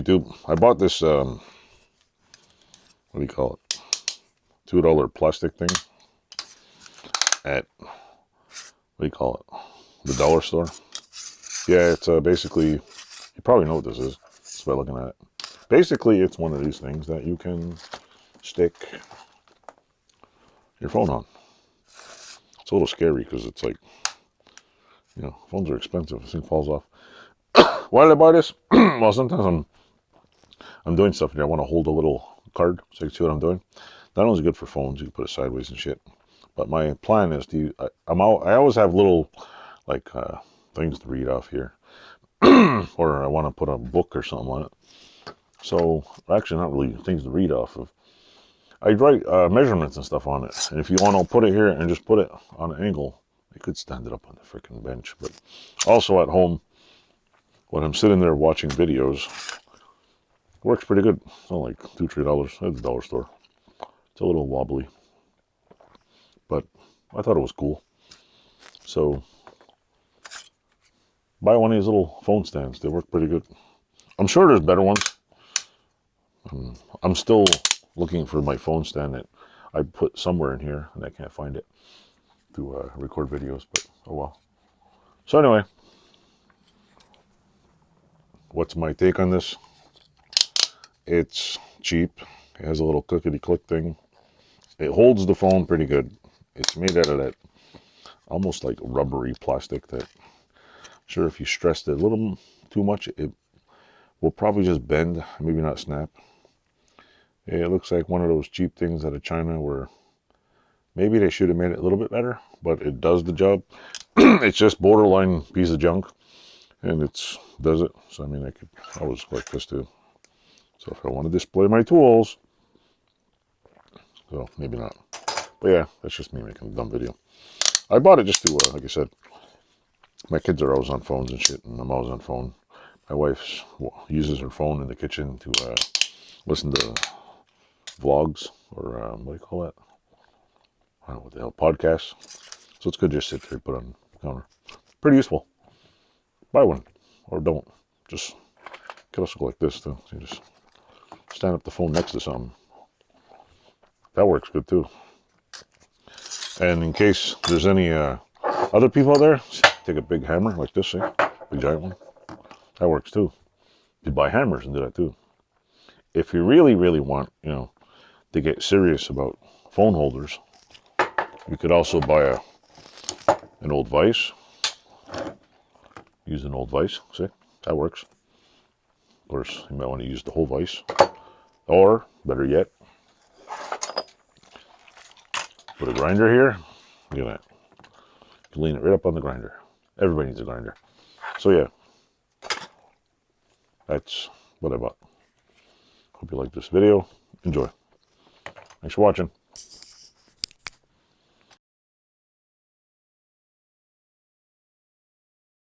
dude. I bought this, what do you call it? $2 plastic thing at, what do you call it? The dollar store. Yeah, it's basically, you probably know what this is just by looking at it. Basically, it's one of these things that you can stick your phone on. It's a little scary because it's like, you know, phones are expensive. This thing falls off. Why did I buy this? Well, sometimes I'm doing stuff and I want to hold a little card so you can see what I'm doing. Not only is it good for phones, you can put it sideways and shit. But my plan is to, I always have little, like, things to read off here. Or I want to put a book or something on it. So, actually not really things to read off of. I write measurements and stuff on it. And if you want to put it here and just put it on an angle, you could stand it up on the freaking bench. But also at home, when I'm sitting there watching videos, it works pretty good. It's only like $2, $3 at the dollar store. It's a little wobbly, but I thought it was cool. So buy one of these little phone stands. They work pretty good. I'm sure there's better ones. I'm still looking for my phone stand that I put somewhere in here and I can't find it to record videos, but oh well. So anyway, what's my take on this? It's cheap. It has a little clickety-click thing. It holds the phone pretty good. It's made out of that almost like rubbery plastic that, sure, if you stressed it a little too much, it will probably just bend, maybe not snap. It looks like one of those cheap things out of China where maybe they should have made it a little bit better, but it does the job. It's just borderline piece of junk, and it does it. So I mean, I could always collect this too. So if I want to display my tools, so maybe not. But yeah, that's just me making a dumb video. I bought it just to, like I said, my kids are always on phones and shit, and I'm always on phone. My wife uses her phone in the kitchen to listen to vlogs, or what do you call that? I don't know what the hell, podcasts. So it's good to just sit there and put it on the counter. Pretty useful. Buy one, or don't. Just could also go like this too. So you just stand up the phone next to something. That works good too. And in case there's any other people out there, take a big hammer like this, see? Big giant one. That works too. You buy hammers and do that too. If you really, really want, you know, to get serious about phone holders, you could also buy an old vise. Use an old vise, see? That works. Of course, you might want to use the whole vise. Or, better yet, put a grinder here. Look at that. You can lean it right up on the grinder. Everybody needs a grinder. So yeah, that's what I bought. Hope you liked this video. Enjoy. Thanks for watching.